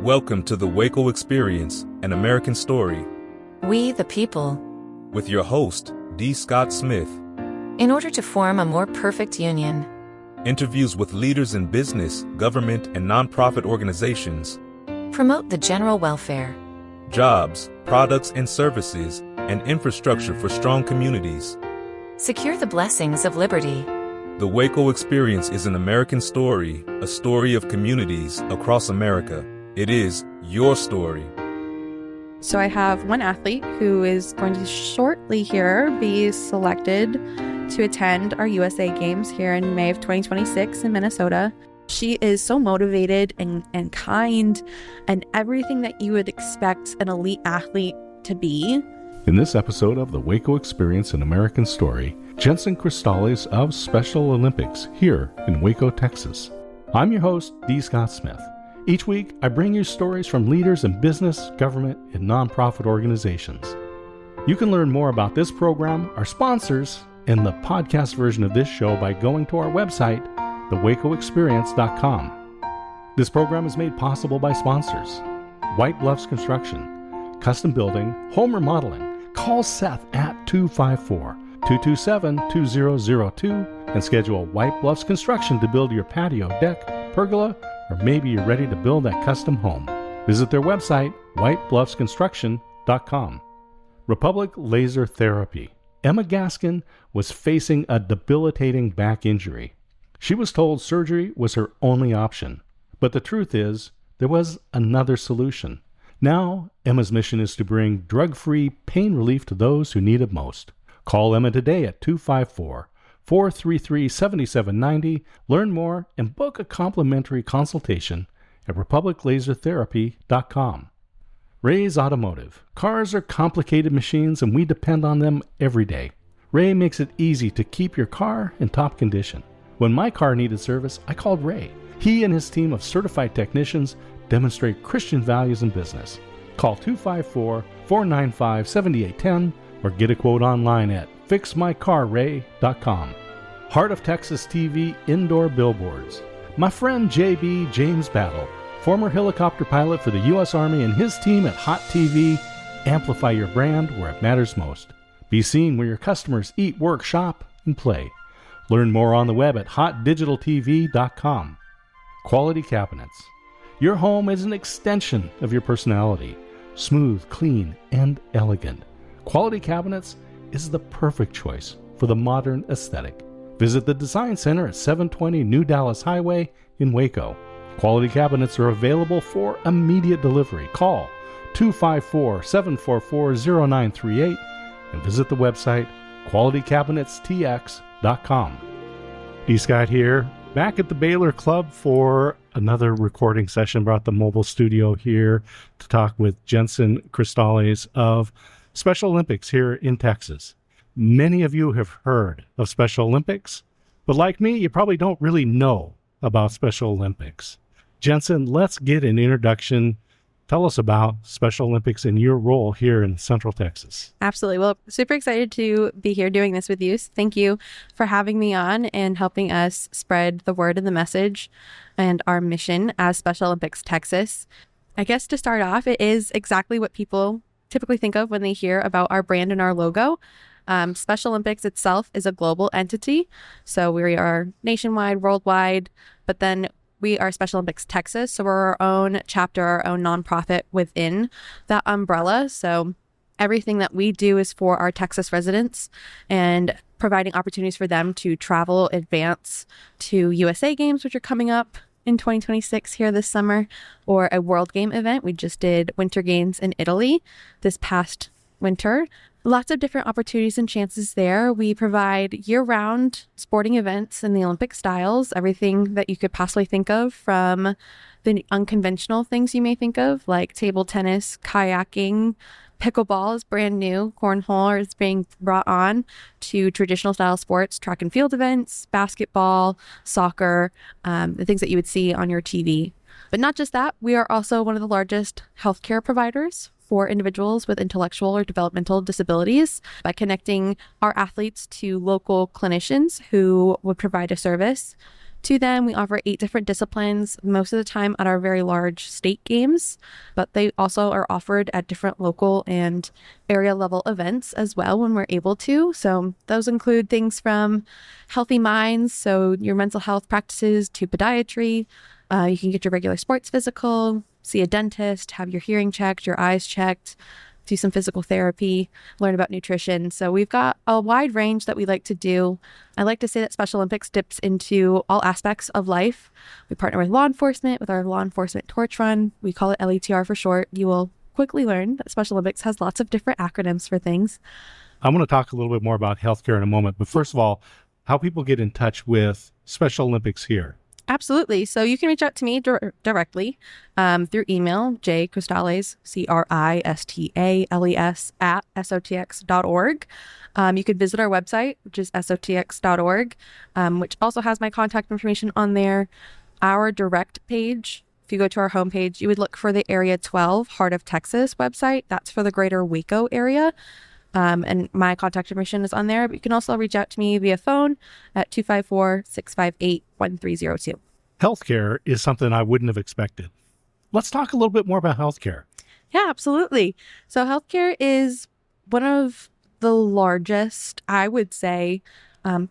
Welcome to the WACO Experience, an American story. We, the people. With your host, D. Scott Smith. In order to form a more perfect union. Interviews with leaders in business, government, and nonprofit organizations. Promote the general welfare. Jobs, products and services, and infrastructure for strong communities. Secure the blessings of liberty. The WACO Experience is an American story, a story of communities across America. It is your story. So I have one athlete who is going to shortly here be selected to attend our USA Games here in May of 2026 in Minnesota. She is so motivated and kind and everything that you would expect an elite athlete to be. In this episode of the WACO Experience, an American story, Jensen Cristales of Special Olympics here in Waco, Texas. I'm your host, D. Scott Smith. Each week, I bring you stories from leaders in business, government, and nonprofit organizations. You can learn more about this program, our sponsors, and the podcast version of this show by going to our website, thewacoexperience.com. This program is made possible by sponsors: White Bluffs Construction, Custom Building, Home Remodeling. Call Seth at 254-227-2002 and schedule White Bluffs Construction to build your patio, deck, pergola, or maybe you're ready to build that custom home. Visit their website, whitebluffsconstruction.com. Republic Laser Therapy. Emma Gaskin was facing a debilitating back injury. She was told surgery was her only option. But the truth is, there was another solution. Now, Emma's mission is to bring drug-free pain relief to those who need it most. Call Emma today at 254-433-7790. Learn more and book a complimentary consultation at republiclasertherapy.com. Ray's Automotive. Cars are complicated machines and we depend on them every day. Ray makes it easy to keep your car in top condition. When my car needed service, I called Ray. He and his team of certified technicians demonstrate Christian values in business. Call 254-495-7810 or get a quote online at fixmycarray.com. Heart of Texas TV indoor billboards. My friend JB James Battle, former helicopter pilot for the U.S. Army, and his team at Hot TV amplify your brand where it matters most. Be seen where your customers eat, work, shop, and play. Learn more on the web at hotdigitaltv.com. Quality Cabinets. Your home is an extension of your personality. Smooth, clean, and elegant. Quality Cabinets is the perfect choice for the modern aesthetic. Visit the Design Center at 720 New Dallas Highway in Waco. Quality Cabinets are available for immediate delivery. Call 254-744-0938 and visit the website qualitycabinetstx.com. D. Scott here, back at the Baylor Club for another recording session. Brought the mobile studio here to talk with Jensen Cristales of Special Olympics here in Texas. Many of you have heard of Special Olympics, but like me, you probably don't really know about Special Olympics. Jensen, let's get an introduction. Tell us about Special Olympics and your role here in Central Texas. Absolutely. Well, super excited to be here doing this with you. So thank you for having me on and helping us spread the word and the message and our mission as Special Olympics Texas. I guess to start off, it is exactly what people typically think of when they hear about our brand and our logo. Special Olympics itself is a global entity. So we are nationwide, worldwide, but then we are Special Olympics Texas. So we're our own chapter, our own nonprofit within that umbrella. So everything that we do is for our Texas residents and providing opportunities for them to travel, advance to USA Games, which are coming up in 2026 here this summer, or a World Game event. We just did Winter Games in Italy this past winter. Lots of different opportunities and chances there. We provide year-round sporting events in the Olympic styles, everything that you could possibly think of, from the unconventional things you may think of, like table tennis, kayaking, pickleball is brand new, cornhole is being brought on, to traditional style sports, track and field events, basketball, soccer, the things that you would see on your TV. But not just that, we are also one of the largest healthcare providers for individuals with intellectual or developmental disabilities by connecting our athletes to local clinicians who would provide a service to them. We offer 8 different disciplines, most of the time at our very large state games, but they also are offered at different local and area level events as well when we're able to. So those include things from healthy minds, so your mental health practices, to podiatry. You can get your regular sports physical, see a dentist, have your hearing checked, your eyes checked, do some physical therapy, learn about nutrition. So we've got a wide range that we like to do. I like to say that Special Olympics dips into all aspects of life. We partner with law enforcement with our Law Enforcement Torch Run. We call it LETR for short. You will quickly learn that Special Olympics has lots of different acronyms for things. I'm going to talk a little bit more about healthcare in a moment, but first of all, how people get in touch with Special Olympics here. Absolutely. So you can reach out to me directly through email, jcristales, CRISTALES @SOTX.org. You could visit our website, which is SOTX.org, which also has my contact information on there. Our direct page, if you go to our homepage, you would look for the Area 12 Heart of Texas website. That's for the greater WACO area. And my contact information is on there. But you can also reach out to me via phone at 254-658-1302. Healthcare is something I wouldn't have expected. Let's talk a little bit more about healthcare. Yeah, absolutely. So healthcare is one of the largest, I would say,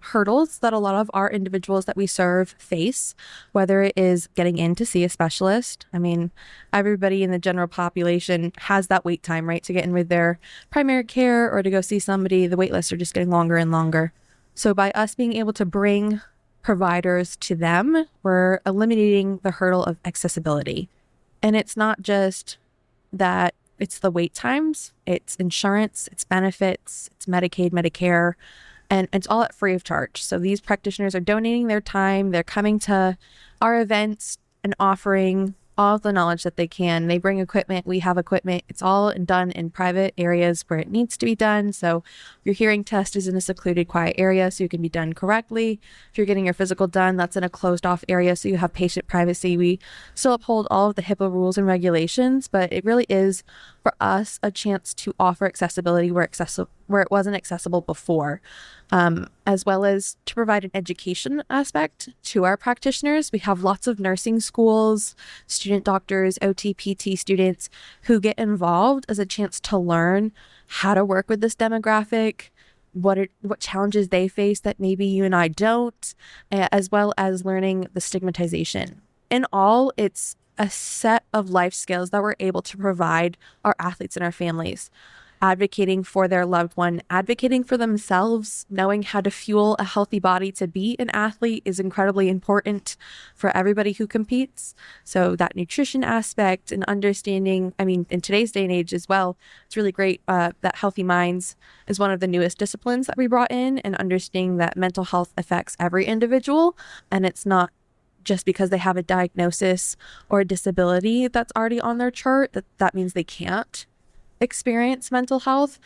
hurdles that a lot of our individuals that we serve face, whether it is getting in to see a specialist. I mean, everybody in the general population has that wait time, right, to get in with their primary care or to go see somebody. The wait lists are just getting longer and longer. So by us being able to bring providers to them, we're eliminating the hurdle of accessibility. And it's not just that it's the wait times, it's insurance, it's benefits, it's Medicaid, Medicare, and it's all at free of charge. So these practitioners are donating their time. They're coming to our events and offering all of the knowledge that they can. They bring equipment. We have equipment. It's all done in private areas where it needs to be done. So your hearing test is in a secluded, quiet area, so you can be done correctly. If you're getting your physical done, that's in a closed off area, so you have patient privacy. We still uphold all of the HIPAA rules and regulations, but it really is for us a chance to offer accessibility where it wasn't accessible before, as well as to provide an education aspect to our practitioners. We have lots of nursing schools, student doctors, OT, PT students who get involved as a chance to learn how to work with this demographic, what challenges they face that maybe you and I don't, as well as learning the stigmatization. In all, it's a set of life skills that we're able to provide our athletes and our families. Advocating for their loved one, advocating for themselves, knowing how to fuel a healthy body to be an athlete is incredibly important for everybody who competes. So that nutrition aspect and understanding, I mean, in today's day and age as well, it's really great that Healthy Minds is one of the newest disciplines that we brought in, and understanding that mental health affects every individual, and it's not just because they have a diagnosis or a disability that's already on their chart, that means they can't experience mental health.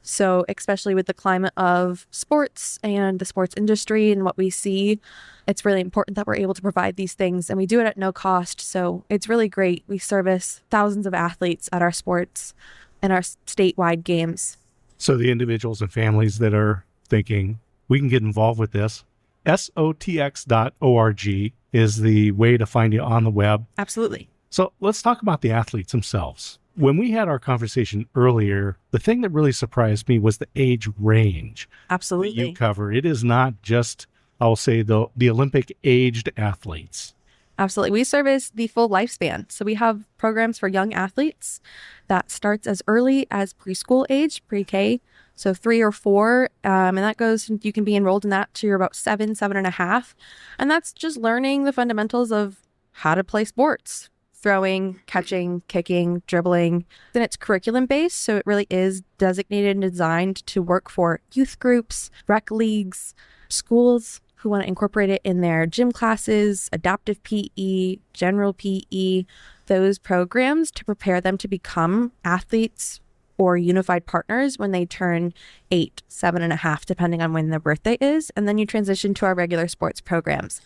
So especially with the climate of sports and the sports industry and what we see, it's really important that we're able to provide these things, and we do it at no cost. So it's really great. We service thousands of athletes at our sports and our statewide games. So the individuals and families that are thinking, we can get involved with this, SOTX.org is the way to find you on the web. Absolutely. So let's talk about the athletes themselves. When we had our conversation earlier, the thing that really surprised me was the age range. Absolutely. That you cover. It is not just, I'll say, the Olympic aged athletes. Absolutely. We service the full lifespan. So we have programs for young athletes that starts as early as preschool age, pre-K, so 3 or 4. And that goes, you can be enrolled in that to you're about 7 and a half. And that's just learning the fundamentals of how to play sports, throwing, catching, kicking, dribbling. Then it's curriculum based. So it really is designated and designed to work for youth groups, rec leagues, schools who want to incorporate it in their gym classes, adaptive PE, general PE, those programs to prepare them to become athletes or unified partners when they turn 8, 7 and a half, depending on when their birthday is. And then you transition to our regular sports programs.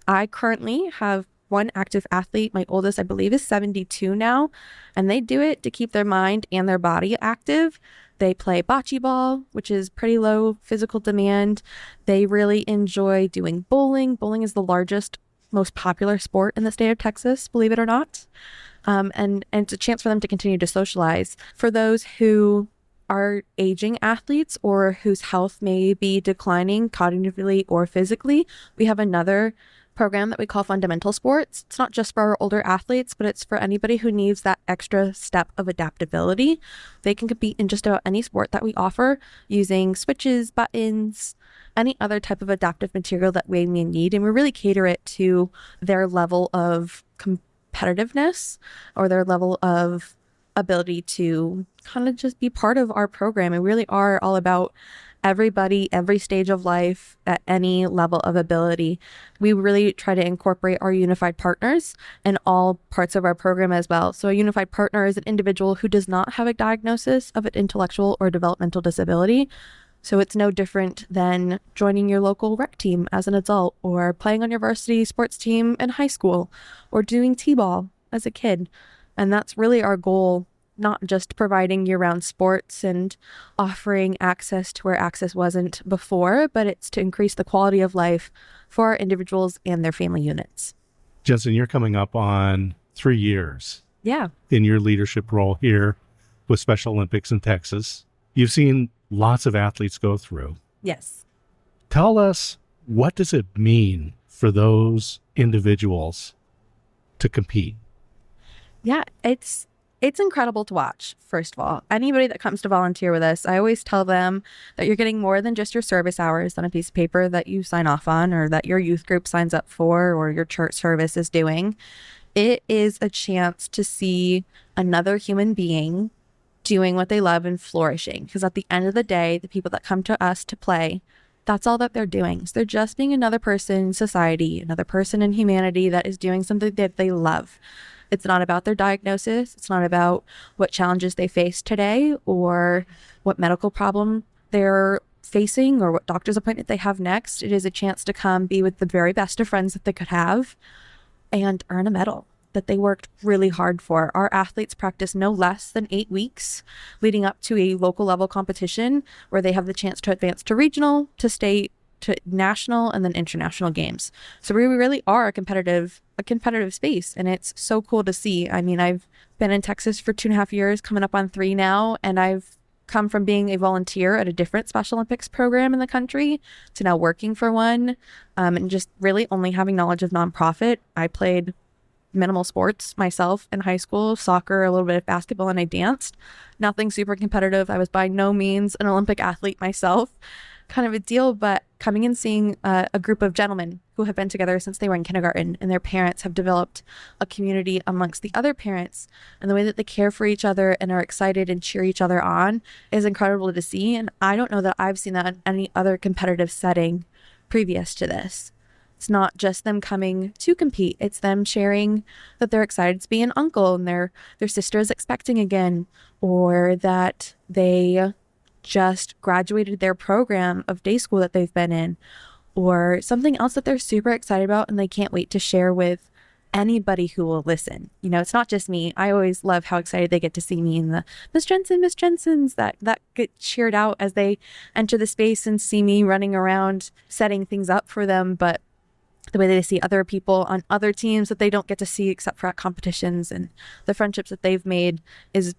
I currently have one active athlete. My oldest, I believe, is 72 now, and they do it to keep their mind and their body active. They play bocce ball, which is pretty low physical demand. They really enjoy doing bowling. Bowling is the largest most popular sport in the state of Texas, believe it or not. And it's a chance for them to continue to socialize. For those who are aging athletes or whose health may be declining cognitively or physically, we have another program that we call fundamental sports. It's not just for our older athletes, but it's for anybody who needs that extra step of adaptability. They can compete in just about any sport that we offer using switches, buttons, any other type of adaptive material that we may need. And we really cater it to their level of competitiveness or their level of ability to kind of just be part of our program. We really are all about everybody, every stage of life, at any level of ability. We really try to incorporate our unified partners in all parts of our program as well. So a unified partner is an individual who does not have a diagnosis of an intellectual or developmental disability. So it's no different than joining your local rec team as an adult, or playing on your varsity sports team in high school, or doing t-ball as a kid. And that's really our goal, not just providing year-round sports and offering access to where access wasn't before, but it's to increase the quality of life for our individuals and their family units. Jensen, you're coming up on 3 years in your leadership role here with Special Olympics in Texas. You've seen lots of athletes go through. Yes. Tell us, what does it mean for those individuals to compete? Yeah, it's incredible to watch, first of all. Anybody that comes to volunteer with us, I always tell them that you're getting more than just your service hours on a piece of paper that you sign off on, or that your youth group signs up for, or your church service is doing. It is a chance to see another human being doing what they love and flourishing. Because at the end of the day, the people that come to us to play, that's all that they're doing. So they're just being another person in society, another person in humanity that is doing something that they love. It's not about their diagnosis. It's not about what challenges they face today, or what medical problem they're facing, or what doctor's appointment they have next. It is a chance to come be with the very best of friends that they could have and earn a medal that they worked really hard for. Our athletes practice no less than 8 weeks leading up to a local level competition where they have the chance to advance to regional, to state, to national, and then international games. So we really are a competitive space, and it's so cool to see. I mean, I've been in Texas for 2.5 years, coming up on 3 now, and I've come from being a volunteer at a different Special Olympics program in the country to now working for one, and just really only having knowledge of nonprofit. I played minimal sports myself in high school, soccer, a little bit of basketball, and I danced. Nothing super competitive. I was by no means an Olympic athlete myself, kind of a deal, but coming and seeing a group of gentlemen who have been together since they were in kindergarten, and their parents have developed a community amongst the other parents, and the way that they care for each other and are excited and cheer each other on is incredible to see. And I don't know that I've seen that in any other competitive setting previous to this. It's not just them coming to compete. It's them sharing that they're excited to be an uncle and their sister is expecting again, or that they just graduated their program of day school that they've been in, or something else that they're super excited about and they can't wait to share with anybody who will listen. You know, it's not just me. I always love how excited they get to see me in the Miss Jensens that get cheered out as they enter the space and see me running around setting things up for them. But the way they see other people on other teams that they don't get to see except for at competitions, and the friendships that they've made is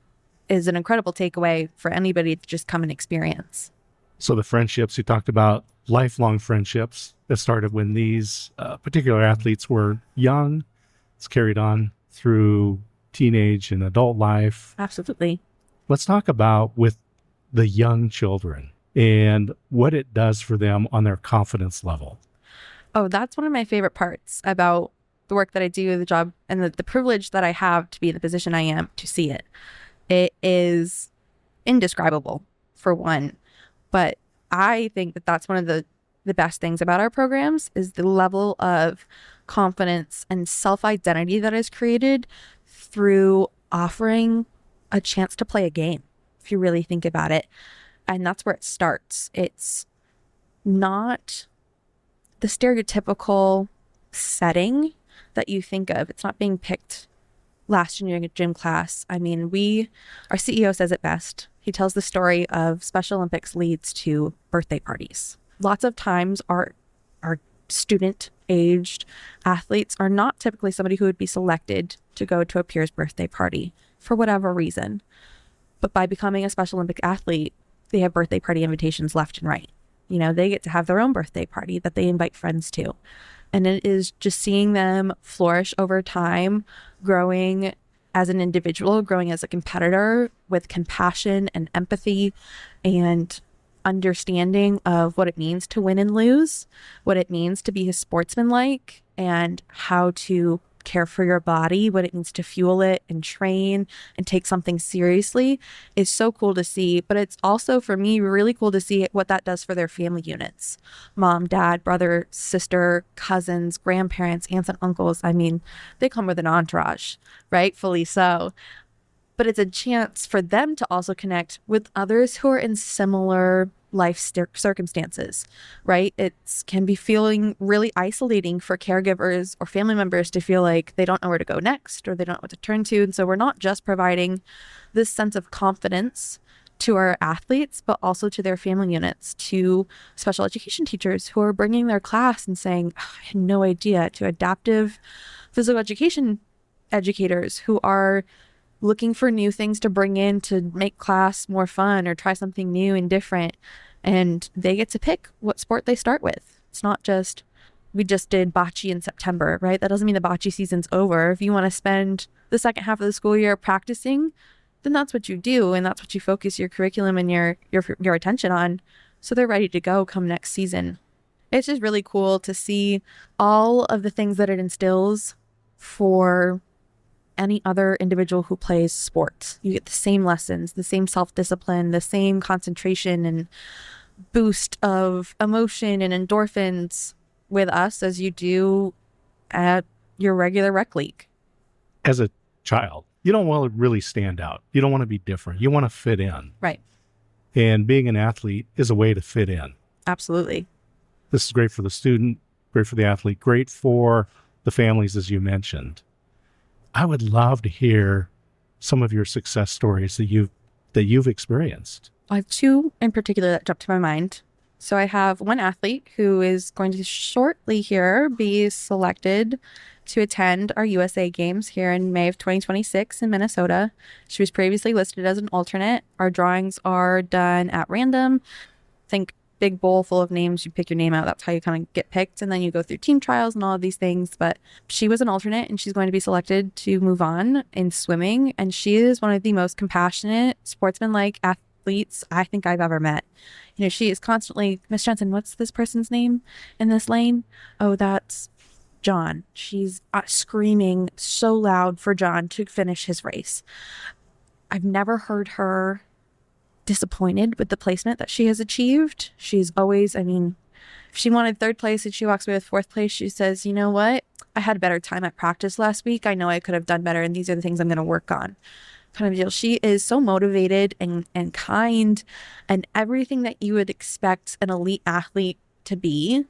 an incredible takeaway for anybody to just come and experience. So the friendships you talked about, lifelong friendships that started when these particular athletes were young, it's carried on through teenage and adult life. Absolutely. Let's talk about with the young children and what it does for them on their confidence level. Oh, that's one of my favorite parts about the work that I do, the job, and the privilege that I have to be in the position I am to see it. It is indescribable, for one. But I think that that's one of the best things about our programs is the level of confidence and self-identity that is created through offering a chance to play a game, if you really think about it. And that's where it starts. It's not the stereotypical setting that you think of. It's not being picked last in gym class. I mean, our CEO says it best. He tells the story of Special Olympics leads to birthday parties. Lots of times our student aged athletes are not typically somebody who would be selected to go to a peer's birthday party for whatever reason. But by becoming a Special Olympic athlete, they have birthday party invitations left and right. You know, they get to have their own birthday party that they invite friends to. And it is just seeing them flourish over time, growing as an individual, growing as a competitor with compassion and empathy and understanding of what it means to win and lose, what it means to be a sportsmanlike, and how to care for your body, what it means to fuel it and train and take something seriously is so cool to see. But it's also, for me, really cool to see what that does for their family units. Mom, dad, brother, sister, cousins, grandparents, aunts and uncles. I mean, they come with an entourage, rightfully so. But it's a chance for them to also connect with others who are in similar life circumstances, right? It can be feeling really isolating for caregivers or family members to feel like they don't know where to go next or they don't know what to turn to. And so we're not just providing this sense of confidence to our athletes, but also to their family units, to special education teachers who are bringing their class and saying, oh, I had no idea, to adaptive physical education educators who are looking for new things to bring in to make class more fun or try something new and different. And they get to pick what sport they start with. It's not just, we just did bocce in September, right? That doesn't mean the bocce season's over. If you want to spend the second half of the school year practicing, then that's what you do. And that's what you focus your curriculum and your attention on. So they're ready to go come next season. It's just really cool to see all of the things that it instills for any other individual who plays sports. You get the same lessons, the same self-discipline, the same concentration and boost of emotion and endorphins with us as you do at your regular rec league. As a child, you don't want to really stand out. You don't want to be different. You want to fit in. Right. And being an athlete is a way to fit in. Absolutely. This is great for the student, great for the athlete, great for the families, as you mentioned. I would love to hear some of your success stories that you've experienced. I have two in particular that jump to my mind. So I have one athlete who is going to shortly here be selected to attend our USA Games here in May of 2026 in Minnesota. She was previously listed as an alternate. Our drawings are done at random. Think big bowl full of names. You pick your name out. That's how you kind of get picked. And then you go through team trials and all of these things. But she was an alternate and she's going to be selected to move on in swimming. And she is one of the most compassionate, sportsmanlike athletes I think I've ever met. You know, she is constantly, Miss Jensen, what's this person's name in this lane? Oh, that's John. She's screaming so loud for John to finish his race. I've never heard her disappointed with the placement that she has achieved. She's always, if she wanted third place and she walks away with fourth place, she says, you know what? I had a better time at practice last week. I know I could have done better, and these are the things I'm going to work on. Kind of deal. She is so motivated and kind and everything that you would expect an elite athlete to be.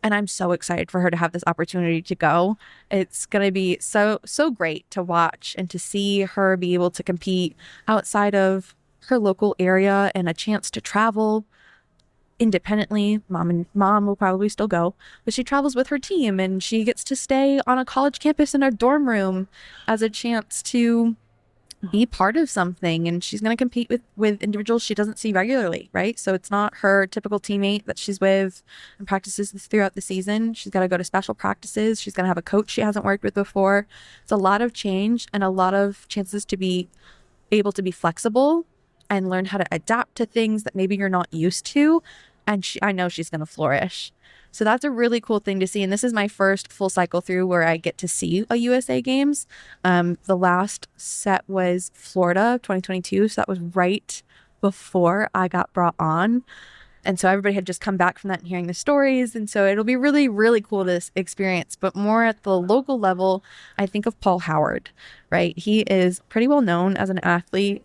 And I'm so excited for her to have this opportunity to go. It's going to be so great to watch and to see her be able to compete outside of her local area and a chance to travel independently. Mom will probably still go, but she travels with her team and she gets to stay on a college campus in a dorm room as a chance to be part of something. And she's going to compete with individuals she doesn't see regularly, right? So it's not her typical teammate that she's with and practices throughout the season. She's got to go to special practices. She's going to have a coach she hasn't worked with before. It's a lot of change and a lot of chances to be able to be flexible and learn how to adapt to things that maybe you're not used to. And I know she's going to flourish. So that's a really cool thing to see. And this is my first full cycle through where I get to see a USA Games. The last set was Florida 2022. So that was right before I got brought on. And so everybody had just come back from that and hearing the stories. And so it'll be really, really cool to experience. But more at the local level, I think of Paul Howard, right? He is pretty well known as an athlete.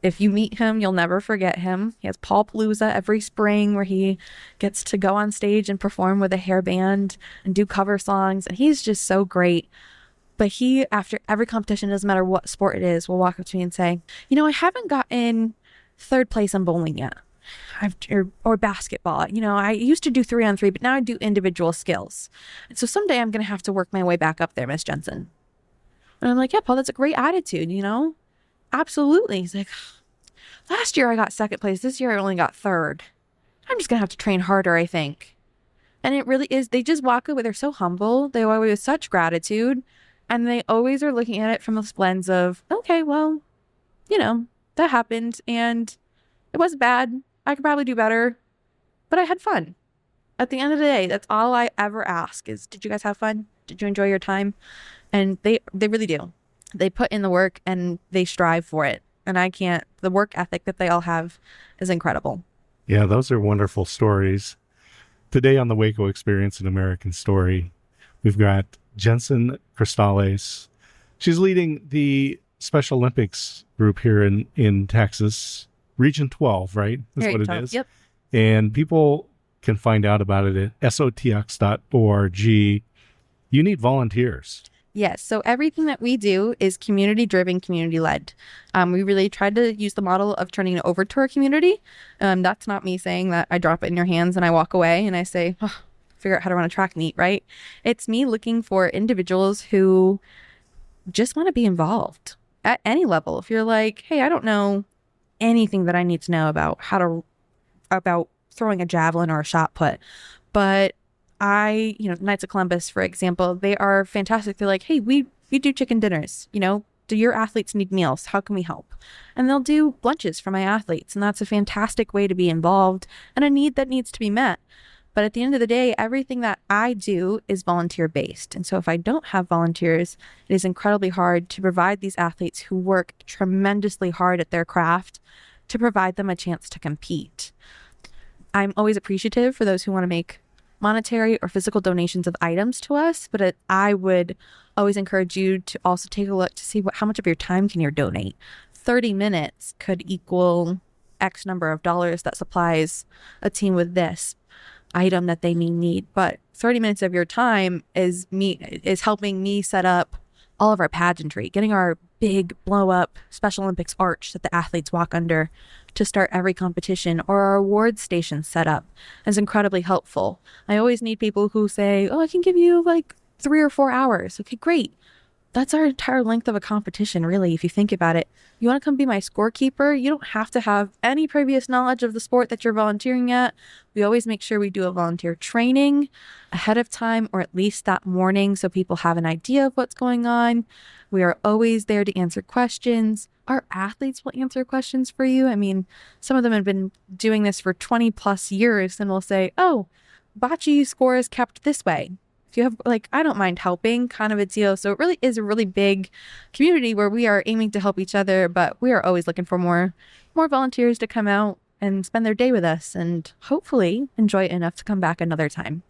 If you meet him, you'll never forget him. He has Paul Palooza every spring where he gets to go on stage and perform with a hair band and do cover songs. And he's just so great. But he, after every competition, doesn't matter what sport it is, will walk up to me and say, you know, I haven't gotten third place in bowling yet. or basketball. I used to do 3-on-3, but now I do individual skills. And so someday I'm going to have to work my way back up there, Miss Jensen. And I'm like, yeah, Paul, that's a great attitude, Absolutely. He's like, last year I got second place. This year I only got third. I'm just going to have to train harder, I think. And it really is. They just walk away. They're so humble. They walk away with such gratitude. And they always are looking at it from the lens of, okay, well, that happened and it wasn't bad. I could probably do better, but I had fun. At the end of the day, that's all I ever ask is, did you guys have fun? Did you enjoy your time? And they really do. They put in the work and they strive for it. And the work ethic that they all have is incredible. Yeah, those are wonderful stories. Today on the WACO Experience, an American Story, we've got Jensen Cristales. She's leading the Special Olympics group here in Texas, Region 12, right? That's what it is. Yep. And people can find out about it at sotx.org. You need volunteers. Yes. So everything that we do is community-driven, community-led. We really tried to use the model of turning it over to our community. That's not me saying that I drop it in your hands and I walk away and I say, figure out how to run a track meet, right? It's me looking for individuals who just want to be involved at any level. If you're like, hey, I don't know anything that I need to know about throwing a javelin or a shot put, but Knights of Columbus, for example, they are fantastic. They're like, hey, we do chicken dinners, do your athletes need meals? How can we help? And they'll do lunches for my athletes. And that's a fantastic way to be involved and a need that needs to be met. But at the end of the day, everything that I do is volunteer based. And so if I don't have volunteers, it is incredibly hard to provide these athletes who work tremendously hard at their craft to provide them a chance to compete. I'm always appreciative for those who want to make monetary or physical donations of items to us, but I would always encourage you to also take a look to see how much of your time can you donate. 30 minutes could equal X number of dollars that supplies a team with this item that they may need. But 30 minutes of your time is helping me set up all of our pageantry, getting our big blow up Special Olympics arch that the athletes walk under to start every competition, or our award station set up is incredibly helpful. I always need people who say, I can give you like 3 or 4 hours. Okay, great. That's our entire length of a competition, really, if you think about it. You want to come be my scorekeeper? You don't have to have any previous knowledge of the sport that you're volunteering at. We always make sure we do a volunteer training ahead of time, or at least that morning, so people have an idea of what's going on. We are always there to answer questions. Our athletes will answer questions for you. I mean, some of them have been doing this for 20 plus years and will say, bocce score is kept this way. If you have, I don't mind helping kind of a deal. So it really is a really big community where we are aiming to help each other, but we are always looking for more volunteers to come out and spend their day with us and hopefully enjoy it enough to come back another time.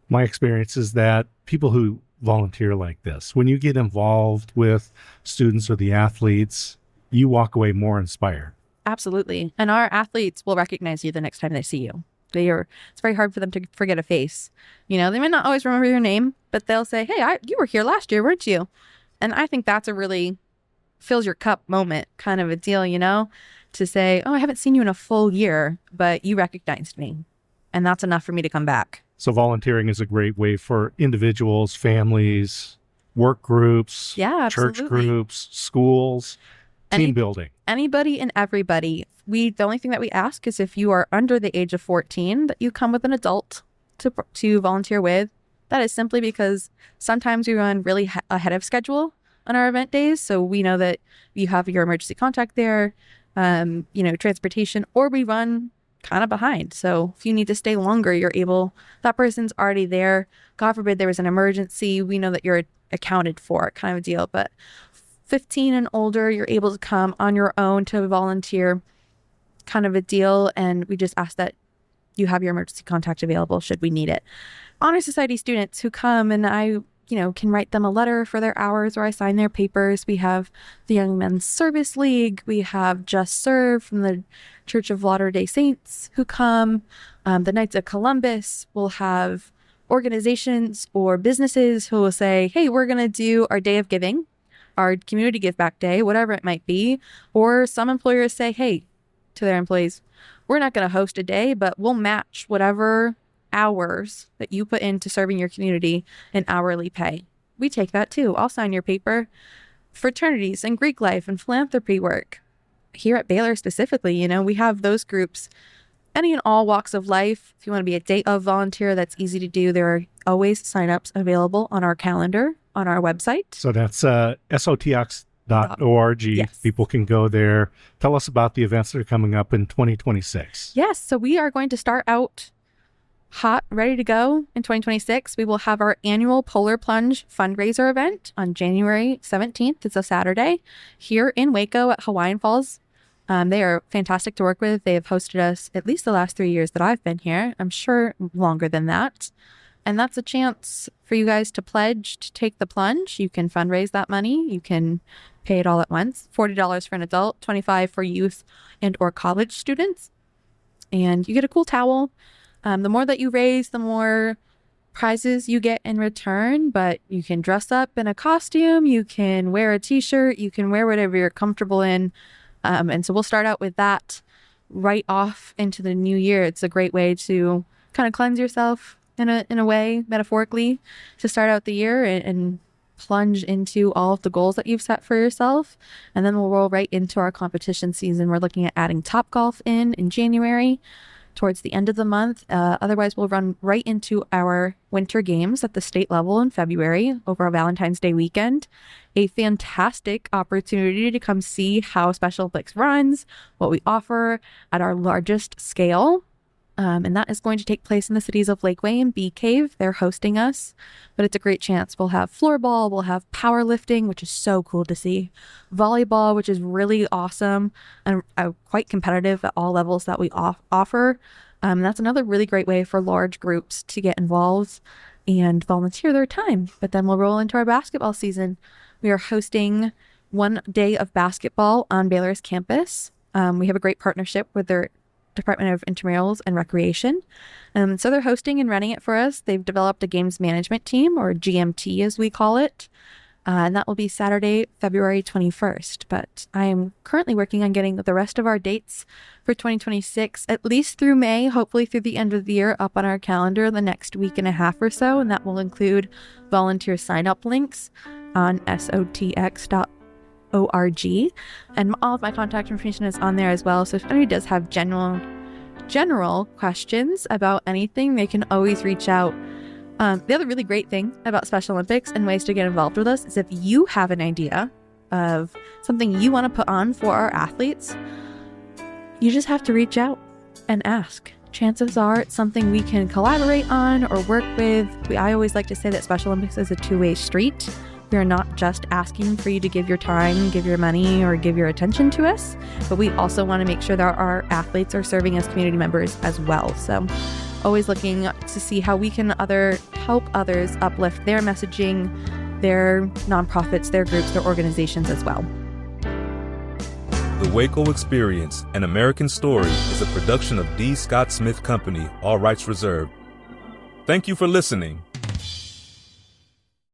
My experience is that people who volunteer like this, when you get involved with students or the athletes, you walk away more inspired. Absolutely. And our athletes will recognize you the next time they see you. It's very hard for them to forget a face. They may not always remember your name, but they'll say, hey, you were here last year, weren't you? And I think that's a really fills your cup moment kind of a deal, to say, I haven't seen you in a full year, but you recognized me. And that's enough for me to come back. So volunteering is a great way for individuals, families, work groups, church groups, schools, team building. Anybody and everybody. The only thing that we ask is if you are under the age of 14, that you come with an adult to volunteer with. That is simply because sometimes we run really ahead of schedule on our event days. So we know that you have your emergency contact there, transportation, or we run kind of behind. So if you need to stay longer, that person's already there. God forbid there was an emergency. We know that you're accounted for kind of a deal. But 15 and older, you're able to come on your own to volunteer kind of a deal. And we just ask that you have your emergency contact available should we need it. Honor Society students who come and I, can write them a letter for their hours or I sign their papers. We have the Young Men's Service League. We have Just Serve from the Church of Latter-day Saints who come. The Knights of Columbus will have organizations or businesses who will say, hey, we're going to do our day of giving, our community give back day, whatever it might be. Or some employers say, hey, to their employees, we're not going to host a day, but we'll match whatever hours that you put into serving your community in hourly pay. We take that too. I'll sign your paper. Fraternities and Greek life and philanthropy work. Here at Baylor specifically, we have those groups, any and all walks of life. If you want to be a day of volunteer, that's easy to do. There are always signups available on our calendar on our website. So that's SOTX.org. Yes. People can go there. Tell us about the events that are coming up in 2026. Yes, so we are going to start out hot, ready to go in 2026. We will have our annual Polar Plunge fundraiser event on January 17th. It's a Saturday here in Waco at Hawaiian Falls. They are fantastic to work with. They have hosted us at least the last 3 years that I've been here. I'm sure longer than that. And that's a chance for you guys to pledge to take the plunge. You can fundraise that money. You can pay it all at once. $40 for an adult, $25 for youth and or college students. And you get a cool towel. The more that you raise, the more prizes you get in return, but you can dress up in a costume, you can wear a t-shirt, you can wear whatever you're comfortable in. And so we'll start out with that right off into the new year. It's a great way to kind of cleanse yourself in a way, metaphorically, to start out the year and plunge into all of the goals that you've set for yourself. And then we'll roll right into our competition season. We're looking at adding Topgolf in January, towards the end of the month. Otherwise, we'll run right into our winter games at the state level in February over a Valentine's Day weekend. A fantastic opportunity to come see how Special Olympics runs, what we offer at our largest scale. And that is going to take place in the cities of Lakeway and Bee Cave. They're hosting us, but it's a great chance. We'll have floorball, we'll have powerlifting, which is so cool to see, volleyball, which is really awesome and quite competitive at all levels that we offer. That's another really great way for large groups to get involved and volunteer their time. But then we'll roll into our basketball season. We are hosting one day of basketball on Baylor's campus. We have a great partnership with their Department of Intramurals and Recreation. So they're hosting and running it for us. They've developed a games management team, or GMT as we call it. And that will be Saturday, February 21st. But I am currently working on getting the rest of our dates for 2026, at least through May, hopefully through the end of the year, up on our calendar the next week and a half or so. And that will include volunteer sign-up links on SOTX.org. And all of my contact information is on there as well. So if anybody does have general questions about anything, they can always reach out. The other really great thing about Special Olympics and ways to get involved with us is if you have an idea of something you want to put on for our athletes, you just have to reach out and ask. Chances are it's something we can collaborate on or work with. I always like to say that Special Olympics is a two-way street. We are not just asking for you to give your time, give your money, or give your attention to us, but we also want to make sure that our athletes are serving as community members as well. So always looking to see how we can help others uplift their messaging, their nonprofits, their groups, their organizations as well. The WACO Experience, An American Story, is a production of D. Scott Smith Company, all rights reserved. Thank you for listening.